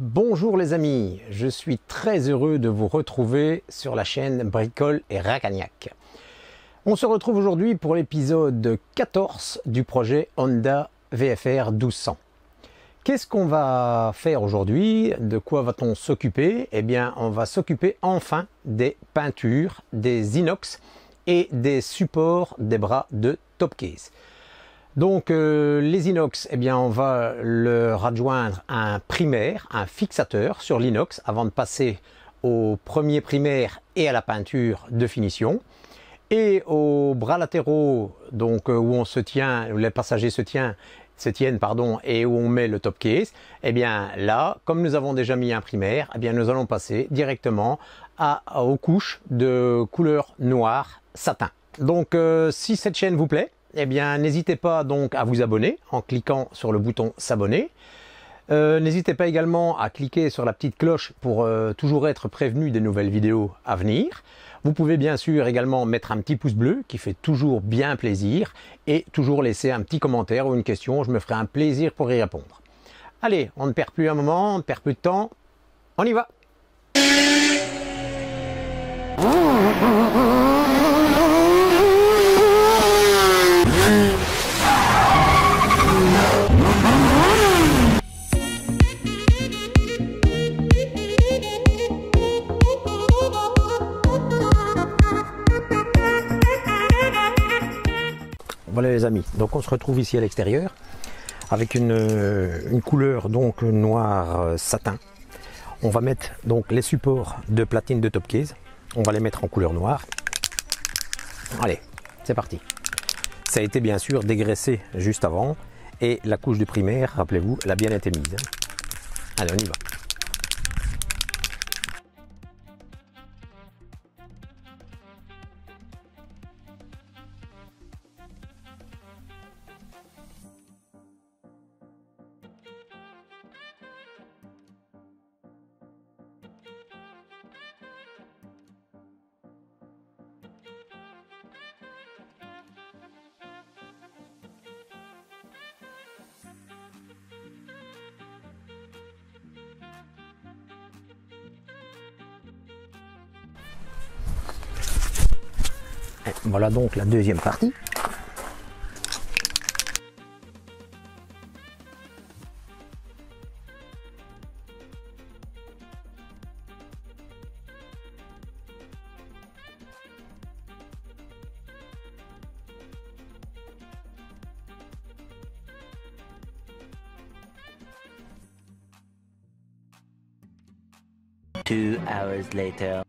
Bonjour les amis, je suis très heureux de vous retrouver sur la chaîne Bricole et Racagnac. On se retrouve aujourd'hui pour l'épisode 14 du projet Honda VFR 1200. Qu'est-ce qu'on va faire aujourd'hui? De quoi va-t-on s'occuper? Eh bien, on va s'occuper enfin des peintures, des inox et des supports des bras de Topcase. Donc les inox, eh bien on va leur adjoindre un primaire, un fixateur sur l'inox avant de passer au premier primaire et à la peinture de finition. Et aux bras latéraux, donc où on se tient, où les passagers se tiennent, et où on met le top case, eh bien là, comme nous avons déjà mis un primaire, eh bien nous allons passer directement aux couches de couleur noire satin. Donc si cette chaîne vous plaît, eh bien n'hésitez pas donc à vous abonner en cliquant sur le bouton s'abonner. N'hésitez pas également à cliquer sur la petite cloche pour toujours être prévenu des nouvelles vidéos à venir. Vous pouvez bien sûr également mettre un petit pouce bleu qui fait toujours bien plaisir et toujours laisser un petit commentaire ou une question, je me ferai un plaisir pour y répondre. Allez, on ne perd plus un moment, on ne perd plus de temps, on y va! Voilà les amis, donc on se retrouve ici à l'extérieur avec une couleur donc noir satin. On va mettre donc les supports de platine de Topcase, on va les mettre en couleur noire. Allez, c'est parti. Ça a été bien sûr dégraissé juste avant et la couche de primaire, rappelez-vous, elle a bien été mise. Allez, on y va. Voilà donc la deuxième partie. Two hours later.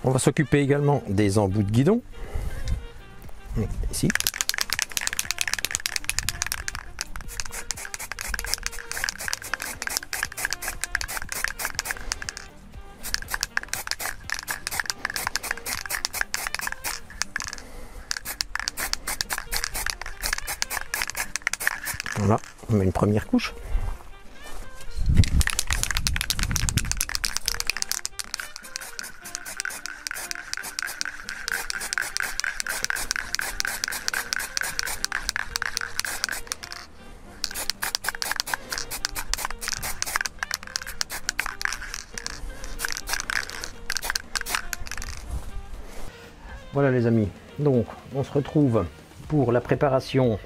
On va s'occuper également des embouts de guidon. Ici. Voilà, on met une première couche. Voilà les amis, donc on se retrouve pour la préparation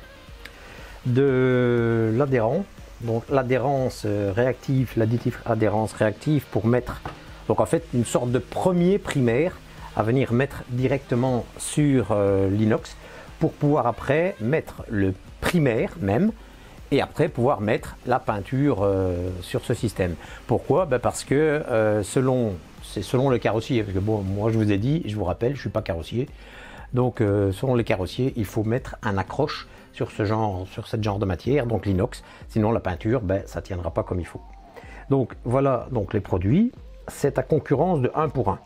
de l'adhérent, donc l'adhérence réactive, l'additif adhérence réactive pour mettre donc en fait une sorte de premier primaire à venir mettre directement sur l'inox pour pouvoir après mettre le primaire même et après pouvoir mettre la peinture sur ce système. Pourquoi? Parce que c'est selon le carrossier, parce que bon, moi je vous ai dit, je vous rappelle, je ne suis pas carrossier, donc selon les carrossiers, il faut mettre un accroche sur ce genre de matière, donc l'inox, sinon la peinture, ça ne tiendra pas comme il faut. Donc voilà donc les produits, c'est à concurrence de 1 pour 1.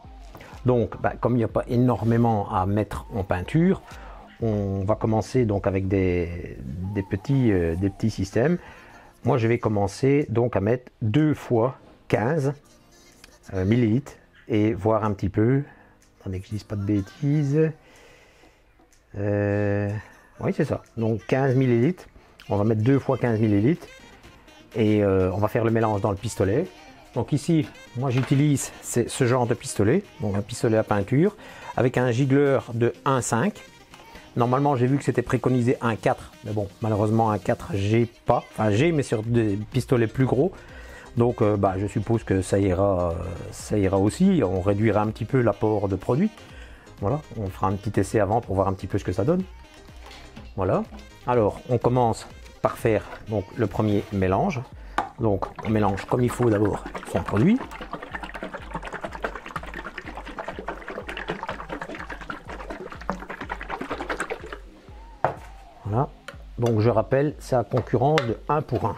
Donc comme il n'y a pas énormément à mettre en peinture, on va commencer donc avec des petits systèmes. Moi je vais commencer donc à mettre 2 fois 15 millilitres et voir un petit peu. Attendez que je dise pas de bêtises. Oui, c'est ça. Donc 15 millilitres. On va mettre 2 fois 15 millilitres et on va faire le mélange dans le pistolet. Donc ici, moi j'utilise ce genre de pistolet, donc un pistolet à peinture avec un giggleur de 1,5. Normalement, j'ai vu que c'était préconisé 1,4, mais bon, malheureusement 1,4 j'ai pas. Enfin j'ai, mais sur des pistolets plus gros. Donc je suppose que ça ira aussi. On réduira un petit peu l'apport de produit. Voilà, on fera un petit essai avant pour voir un petit peu ce que ça donne. Voilà. Alors, on commence par faire donc le premier mélange. Donc, on mélange comme il faut d'abord son produit. Voilà. Donc, je rappelle, c'est à concurrence de 1 pour 1.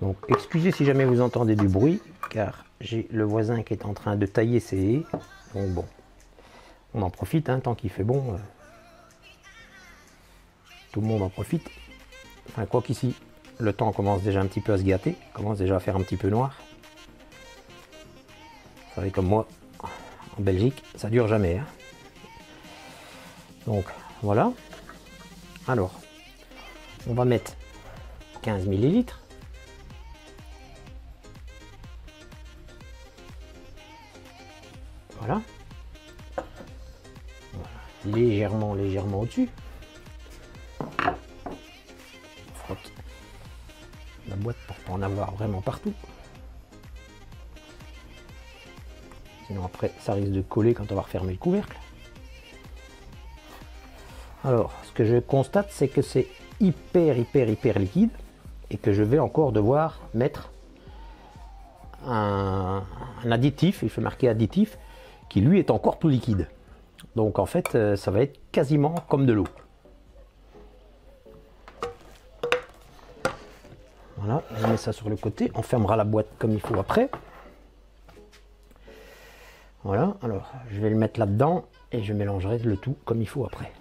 Donc, excusez si jamais vous entendez du bruit, car j'ai le voisin qui est en train de tailler ses haies. Donc bon, on en profite, hein, tant qu'il fait bon. Tout le monde en profite. Enfin, quoi qu'ici, le temps commence déjà un petit peu à se gâter, commence déjà à faire un petit peu noir. Vous savez, comme moi, en Belgique, ça dure jamais. Hein. Donc, voilà. Alors, on va mettre 15 millilitres. Voilà. Légèrement au-dessus. On frotte la boîte pour pas en avoir vraiment partout. Sinon après ça risque de coller quand on va refermer le couvercle. Alors ce que je constate, c'est que c'est hyper liquide et que je vais encore devoir mettre un additif, il faut marquer additif, qui lui est encore plus liquide. Donc en fait ça va être quasiment comme de l'eau. Voilà, on met ça sur le côté, on fermera la boîte comme il faut après. Voilà, alors je vais le mettre là-dedans et je mélangerai le tout comme il faut après.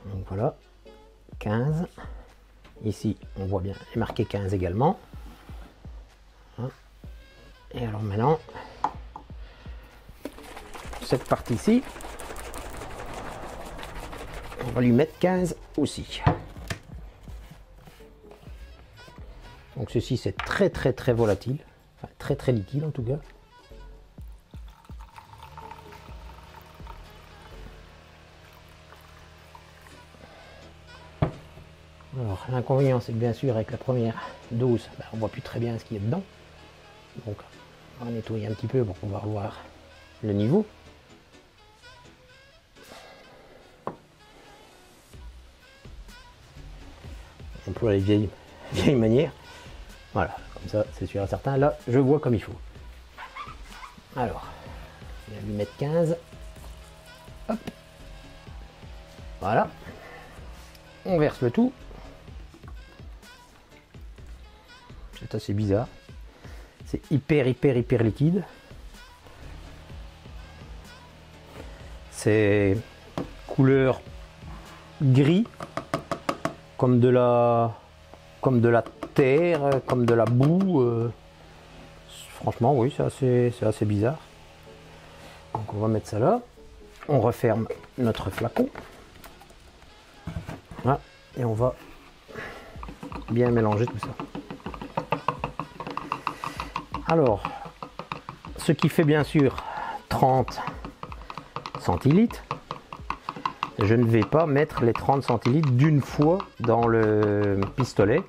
Donc voilà, 15. Ici, on voit bien, il est marqué 15 également. Et alors maintenant, cette partie-ci, on va lui mettre 15 aussi. Donc ceci, c'est très volatile, enfin très liquide en tout cas. Alors l'inconvénient, c'est que bien sûr avec la première dose, on voit plus très bien ce qu'il y a dedans. Donc on va nettoyer un petit peu pour pouvoir voir le niveau. On emploie les vieilles manières. Voilà, comme ça c'est sûr et certain. Là, je vois comme il faut. Alors, je vais lui mettre 15. Hop. Voilà. On verse le tout. C'est assez bizarre. C'est hyper liquide. C'est couleur gris, comme de la terre, comme de la boue. Franchement, oui, c'est assez bizarre. Donc on va mettre ça là. On referme notre flacon. Voilà. Et on va bien mélanger tout ça. Alors, ce qui fait bien sûr 30 centilitres, je ne vais pas mettre les 30 centilitres d'une fois dans le pistolet.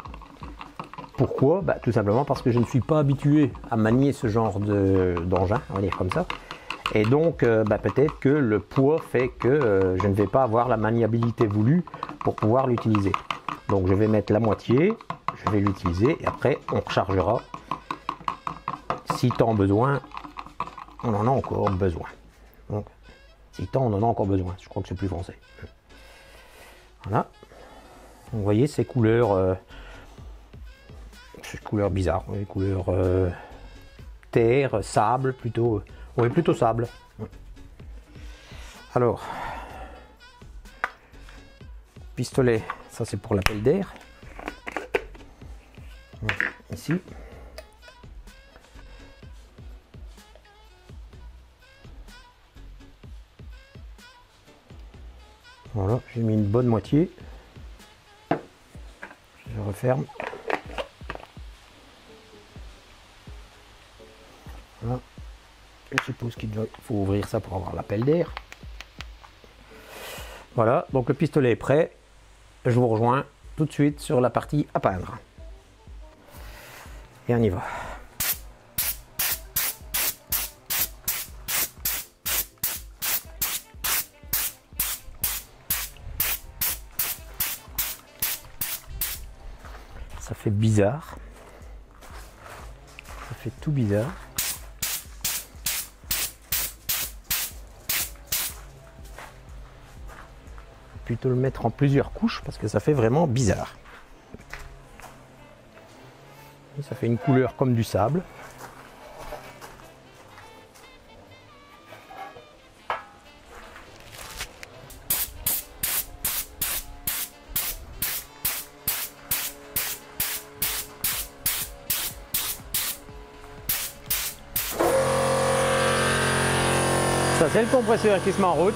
Pourquoi? Tout simplement parce que je ne suis pas habitué à manier ce genre d'engin, on va dire comme ça. Et donc peut-être que le poids fait que je ne vais pas avoir la maniabilité voulue pour pouvoir l'utiliser. Donc je vais mettre la moitié, je vais l'utiliser et après on rechargera. Si tant besoin, on en a encore besoin. Donc, si tant on en a encore besoin, je crois que c'est plus français. Voilà. Vous voyez ces couleurs couleurs bizarres, des couleurs terre, sable plutôt. Oui, plutôt sable. Alors, pistolet, ça c'est pour l'appel d'air. Ici. Voilà, j'ai mis une bonne moitié. Je referme. Voilà. Je suppose qu'il faut ouvrir ça pour avoir l'appel d'air. Voilà, donc le pistolet est prêt. Je vous rejoins tout de suite sur la partie à peindre. Et on y va. Ça fait bizarre. Ça fait tout bizarre. Plutôt le mettre en plusieurs couches parce que ça fait vraiment bizarre. Et ça fait une couleur comme du sable. Ça c'est le compresseur qui se met en route.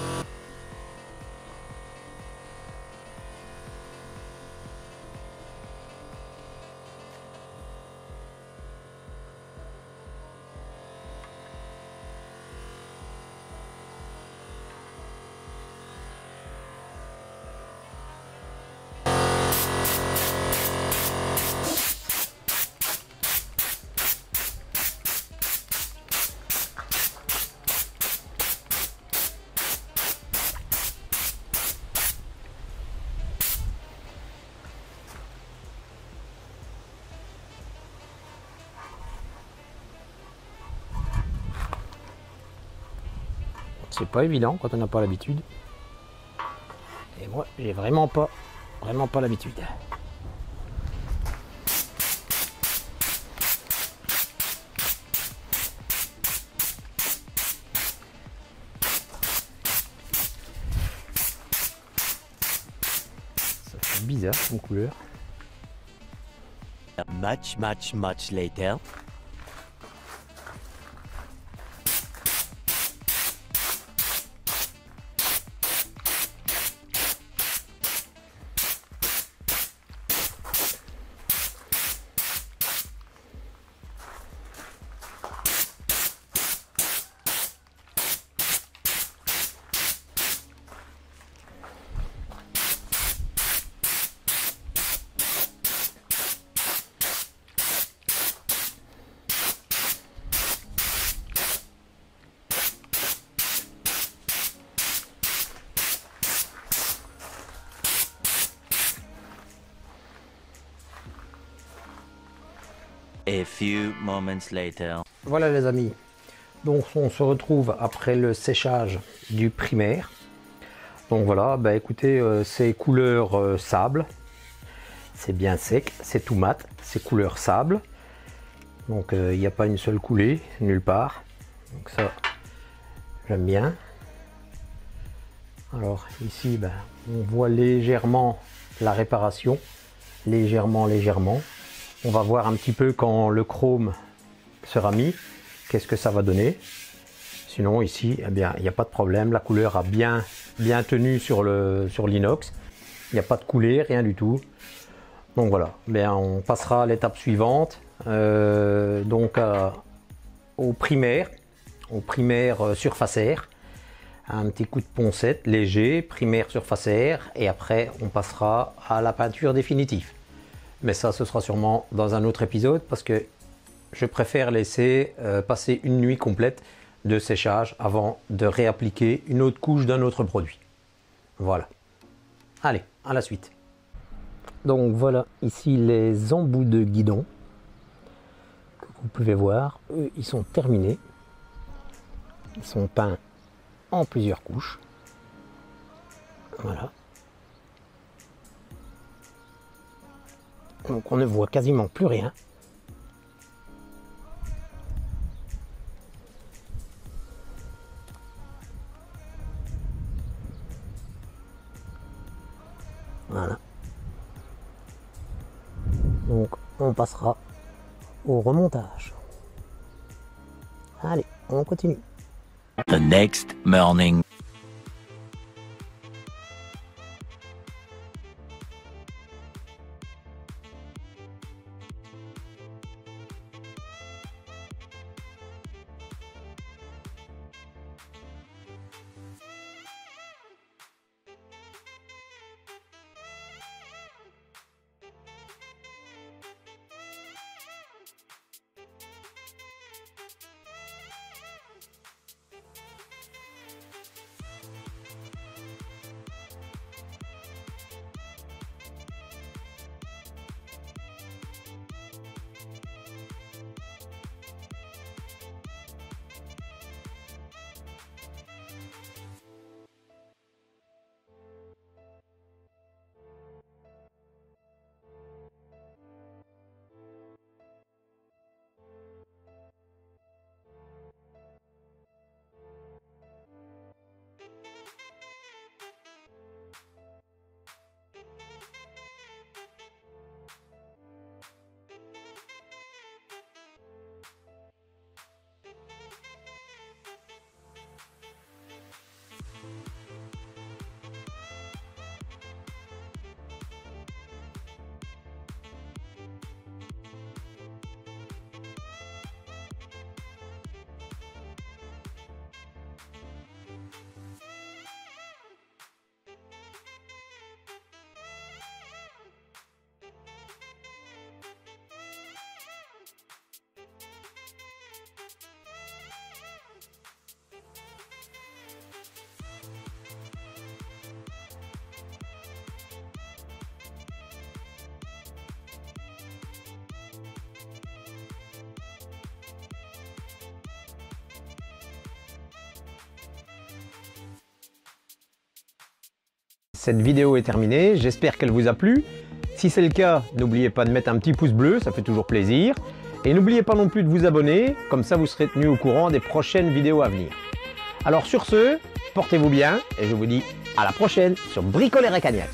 C'est pas évident quand on n'a pas l'habitude. Et moi, j'ai vraiment pas l'habitude. Ça fait bizarre comme couleur. Much later. A few moments later. Voilà les amis, donc on se retrouve après le séchage du primaire. Donc voilà, bah écoutez, c'est couleur sable, c'est bien sec, c'est tout mat, c'est couleur sable. Donc il n'y a pas une seule coulée, nulle part. Donc ça, j'aime bien. Alors ici, bah, on voit légèrement la réparation, légèrement. On va voir un petit peu quand le chrome sera mis, qu'est-ce que ça va donner. Sinon ici, eh bien, il n'y a pas de problème, la couleur a bien tenu sur l'inox. Il n'y a pas de coulée, rien du tout. Donc voilà, bien, on passera à l'étape suivante, donc au primaire surface air. Un petit coup de poncette léger, primaire surface air, et après on passera à la peinture définitive. Mais ça, ce sera sûrement dans un autre épisode parce que je préfère laisser passer une nuit complète de séchage avant de réappliquer une autre couche d'un autre produit. Voilà. Allez, à la suite. Donc voilà, ici les embouts de guidon que vous pouvez voir. Eux, ils sont terminés. Ils sont peints en plusieurs couches. Voilà. Donc on ne voit quasiment plus rien. on passera au remontage. Allez, on continue. The next morning. Cette vidéo est terminée, j'espère qu'elle vous a plu. Si c'est le cas, n'oubliez pas de mettre un petit pouce bleu, ça fait toujours plaisir. Et n'oubliez pas non plus de vous abonner, comme ça vous serez tenu au courant des prochaines vidéos à venir. Alors sur ce, portez-vous bien et je vous dis à la prochaine sur Bricole et Racagnac.